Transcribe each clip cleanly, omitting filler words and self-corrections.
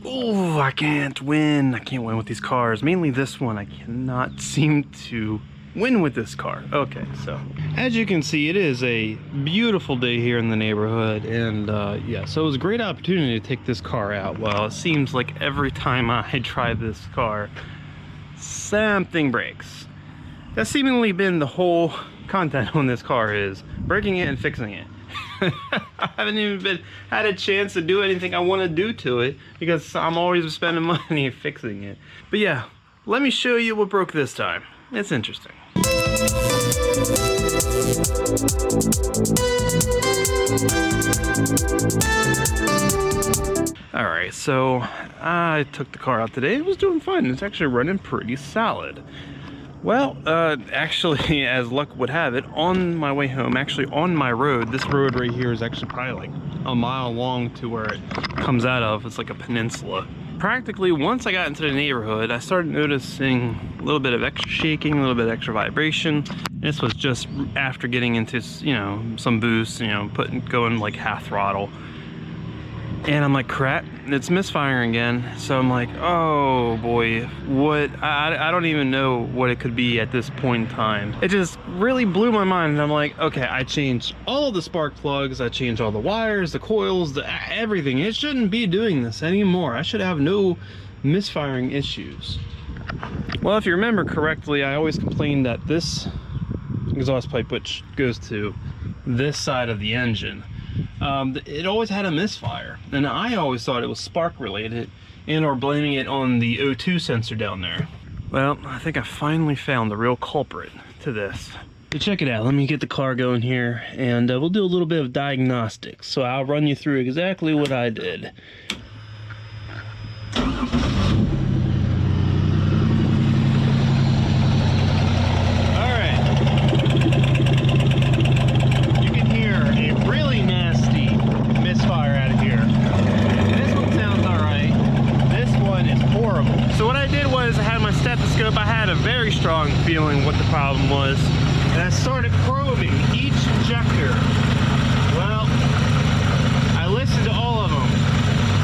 Oh, I can't win. I can't win with these cars. Mainly this one. I cannot seem to win with this car. Okay, so as you can see, it is a beautiful day here in the neighborhood, and yeah, so it was a great opportunity to take this car out. Well, it seems like every time I try this car, something breaks. That's seemingly been the whole content on this car, is breaking it and fixing it. I haven't even had a chance to do anything I want to do to it because I'm always spending money fixing it. But yeah, let me show you what broke this time. It's interesting. Alright, so I took the car out today. It was doing fine. It's actually running pretty solid. Well, actually, as luck would have it, on my way home, actually on my road, this road right here is actually probably like a mile long to where it comes out of. It's like a peninsula. Practically, once I got into the neighborhood, I started noticing a little bit of extra shaking, a little bit of extra vibration. This was just after getting into, you know, some boost, you know, going like half throttle. And I'm like, crap, it's misfiring again. So I'm like, oh boy, what? I don't even know what it could be at this point in time. It just really blew my mind. And I'm like, okay, I changed all of the spark plugs. I changed all the wires, the coils, everything. It shouldn't be doing this anymore. I should have no misfiring issues. Well, if you remember correctly, I always complained that this exhaust pipe, which goes to this side of the engine, it always had a misfire, and I always thought it was spark related and or blaming it on the O2 sensor down there. Well, I think I finally found the real culprit to this. So check it out. Let me get the car going here, and we'll do a little bit of diagnostics. So I'll run you through exactly what I did. I had a very strong feeling what the problem was, and I started probing each injector. Well, I listened to all of them.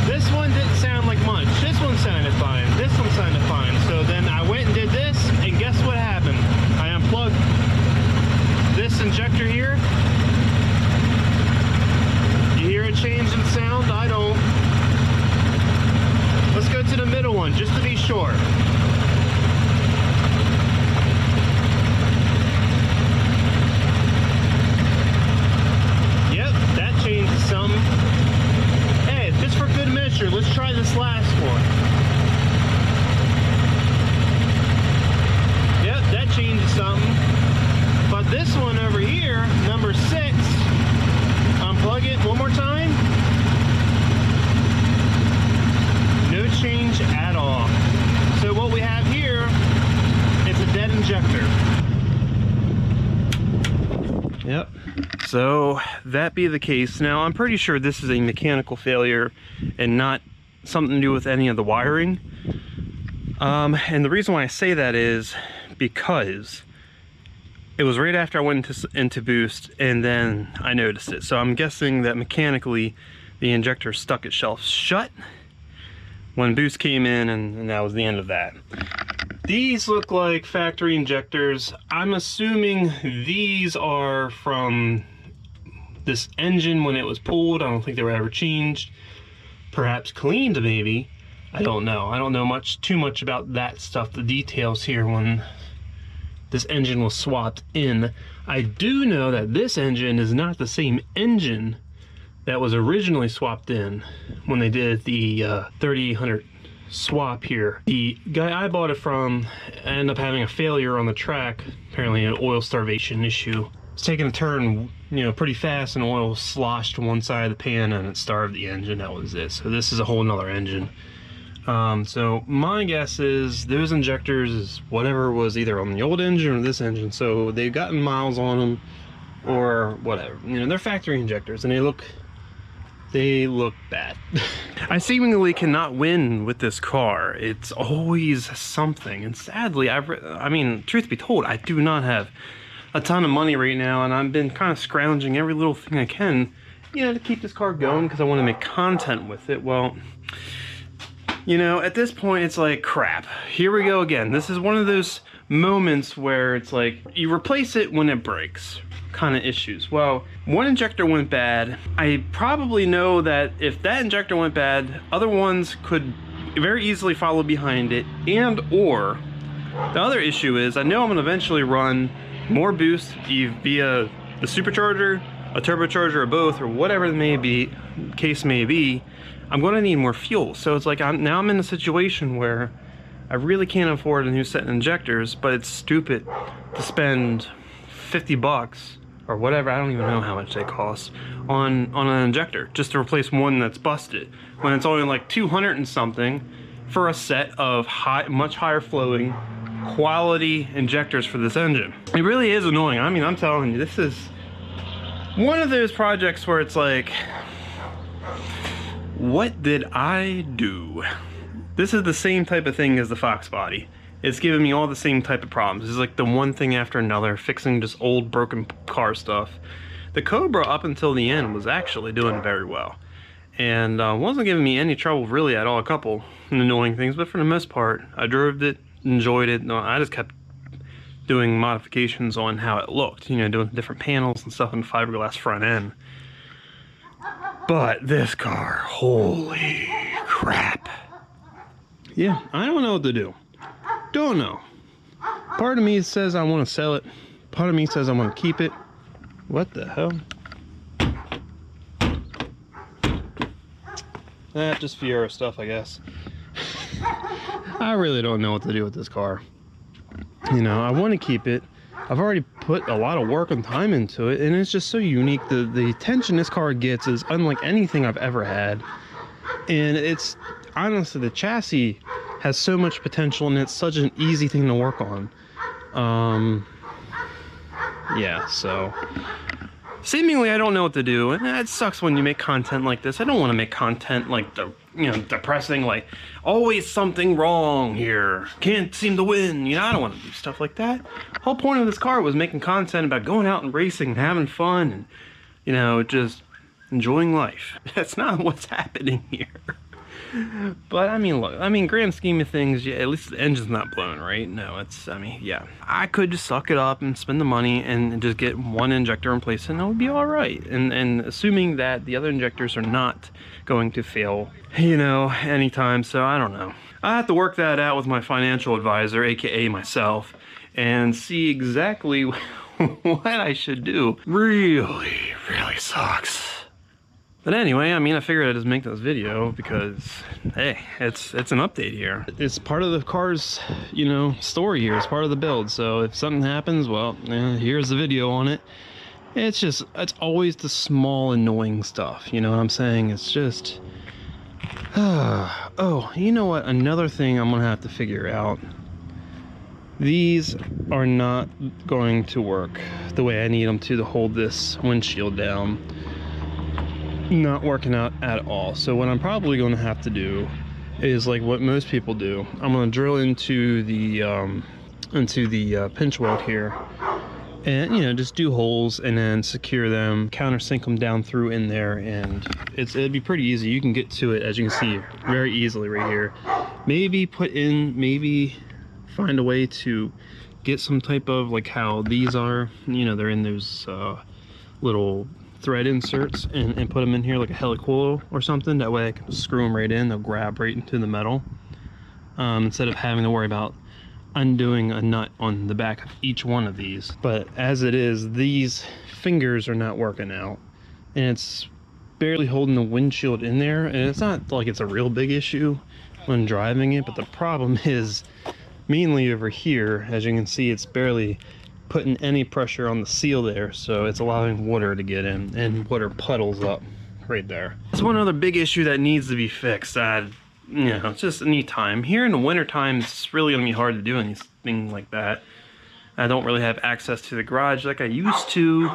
This one didn't sound like much. This one sounded fine. This one sounded fine. So then I went and did this, and guess what happened? I unplugged this injector here. You hear a change in sound? I don't. Let's go to the middle one just to be sure. Some. Hey, just for good measure, let's try this last one. Yep, that changes something. But this one over here, number 6, unplug it one more time. No change at all. So what we have here is a dead injector. Yep. So that be the case. Now I'm pretty sure this is a mechanical failure and not something to do with any of the wiring. And the reason why I say that is because it was right after I went into boost, and then I noticed it. So I'm guessing that mechanically the injector stuck itself shut when boost came in, and that was the end of that. These look like factory injectors. I'm assuming these are from this engine when it was pulled. I don't think they were ever changed. Perhaps cleaned, maybe. I don't know. I don't know too much about that stuff, the details here when this engine was swapped in. I do know that this engine is not the same engine that was originally swapped in when they did the 3800 swap here. The guy I bought it from ended up having a failure on the track, apparently an oil starvation issue. It's taking a turn, you know, pretty fast, and oil sloshed to one side of the pan and it starved the engine. That was it. So this is a whole nother engine. So my guess is those injectors is whatever was either on the old engine or this engine. So they've gotten miles on them or whatever. You know, they're factory injectors and they look bad. I seemingly cannot win with this car. It's always something. And sadly, I mean, truth be told, I do not have a ton of money right now, and I've been kind of scrounging every little thing I can, you know, to keep this car going because I want to make content with it. Well, You know, at this point, it's like, crap. Here we go again. This is one of those moments where it's like, you replace it when it breaks kind of issues. Well, one injector went bad. I probably know that if that injector went bad, other ones could very easily follow behind it. And or the other issue is, I know I'm gonna eventually run more boost via the supercharger, a turbocharger, or both, or whatever the case may be. I'm going to need more fuel. So it's like now I'm in a situation where I really can't afford a new set of injectors, but it's stupid to spend 50 bucks or whatever, I don't even know how much they cost, on an injector just to replace one that's busted, when it's only like 200 and something for a set of much higher flowing quality injectors for this engine. It really is annoying. I mean, I'm telling you, this is one of those projects where it's like, what did I do? This is the same type of thing as the Fox body. It's giving me all the same type of problems. It's like the one thing after another, fixing just old broken car stuff. The Cobra up until the end was actually doing very well. And wasn't giving me any trouble really at all. A couple annoying things, but for the most part, I drove it, enjoyed it. No, I just kept doing modifications on how it looked. You know, doing different panels and stuff on the fiberglass front end. But this car, holy crap. Yeah, I don't know what to do. Don't know. Part of me says I want to sell it. Part of me says I want to keep it. What the hell? Just Fiero stuff, I guess. I really don't know what to do with this car. You know, I want to keep it. I've already put a lot of work and time into it, and it's just so unique. The attention this car gets is unlike anything I've ever had. And it's, honestly, the chassis has so much potential, and it's such an easy thing to work on. Yeah, so seemingly I don't know what to do, and it sucks when you make content like this. I don't want to make content like depressing, like always something wrong here, can't seem to win. You know, I don't want to do stuff like that. The whole point of this car was making content about going out and racing and having fun, and you know, just enjoying life. That's not what's happening here. But I mean, look, I mean, grand scheme of things, yeah, at least the engine's not blown, right? No, it's, I mean, yeah, I could just suck it up and spend the money and just get one injector in place, and it would be all right. And assuming that the other injectors are not going to fail, you know, anytime. So I don't know. I have to work that out with my financial advisor, aka myself, and see exactly what I should do. Really sucks. But anyway, I mean, I figured I'd just make this video because, hey, it's an update here. It's part of the car's, you know, story here. It's part of the build. So if something happens, well, here's the video on it. It's just, it's always the small annoying stuff. You know what I'm saying? It's just, oh, you know what? Another thing I'm gonna have to figure out. These are not going to work the way I need them to hold this windshield down. Not working out at all. So what I'm probably going to have to do is like what most people do. I'm going to drill into the pinch weld here, and you know, just do holes and then secure them, countersink them down through in there, and it'd be pretty easy. You can get to it, as you can see, very easily right here. Maybe find a way to get some type of, like how these are, you know, they're in those little thread inserts, and put them in here like a helicoil or something. That way I can screw them right in. They'll grab right into the metal, instead of having to worry about undoing a nut on the back of each one of these. But as it is, these fingers are not working out, and it's barely holding the windshield in there. And it's not like it's a real big issue when driving it, but the problem is mainly over here. As you can see, it's barely putting any pressure on the seal there, so it's allowing water to get in, and water puddles up right there. It's one other big issue that needs to be fixed. You know, it's just any time. Here in the winter time, it's really gonna be hard to do anything like that. I don't really have access to the garage like I used to.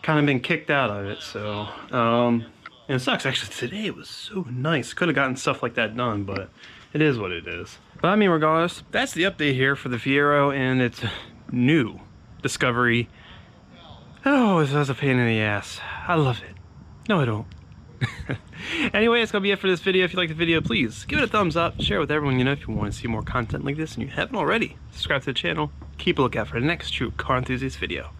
Kind of been kicked out of it, so and it sucks. Actually, today it was so nice. Could have gotten stuff like that done, but it is what it is. But I mean, regardless, that's the update here for the Fiero, and it's new discovery. Oh, it was a pain in the ass. I love it. No, I don't. Anyway, that's gonna be it for this video. If you like the video, please give it a thumbs up, share it with everyone you know if you want to see more content like this and you haven't already. Subscribe to the channel, keep a lookout for the next true car enthusiast video.